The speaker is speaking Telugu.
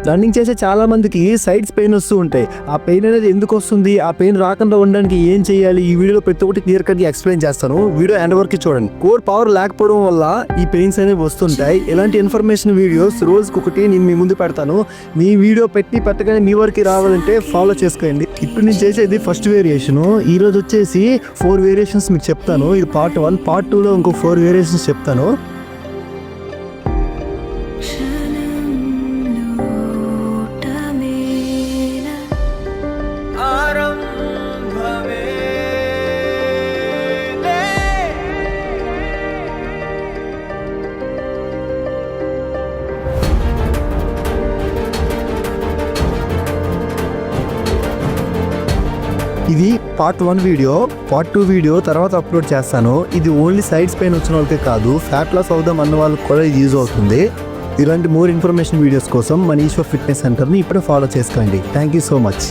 రన్నింగ్ చేసే చాలా మందికి సైడ్స్ పెయిన్ వస్తూ ఉంటాయి. ఆ పెయిన్ అనేది ఎందుకు వస్తుంది, ఆ పెయిన్ రాకుండా ఉండడానికి ఏం చేయాలి, ఈ వీడియోలో ప్రతి ఒక్కటి క్లియర్ కట్ గా ఎక్స్ప్లెయిన్ చేస్తాను. వీడియో ఎండ్ వరకు చూడండి. కోర్ పవర్ లేకపోవడం వల్ల ఈ పెయిన్స్ అనేవి వస్తుంటాయి. ఇలాంటి ఇన్ఫర్మేషన్ వీడియోస్ రోజుకి ఒకటి నేను మీ ముందు పెడతాను. మీ వీడియో పెట్టగానే మీ వరకు రావాలంటే ఫాలో చేసుకోండి. ఇప్పుడు నేను చేసేది ఫస్ట్ వేరియేషన్. ఈ రోజు వచ్చేసి 4 వేరియేషన్స్ మీకు చెప్తాను. ఇది పార్ట్ 1. పార్ట్ 2లో ఇంకో 4 వేరియేషన్స్ చెప్తాను. ఇది పార్ట్ 1 వీడియో. పార్ట్ 2 వీడియో తర్వాత అప్లోడ్ చేస్తాను. ఇది ఓన్లీ సైడ్స్ పెయిన్ వచ్చిన వాళ్ళకే కాదు, ఫ్యాట్ లాస్ అవుదాం అన్న వాళ్ళకి కూడా ఇది యూజ్ అవుతుంది. ఇలాంటి మోర్ ఇన్ఫర్మేషన్ వీడియోస్ కోసం మన ఈశ్వర్ ఫిట్నెస్ సెంటర్ని ఇప్పుడే ఫాలో చేసుకోండి. Thank you so much.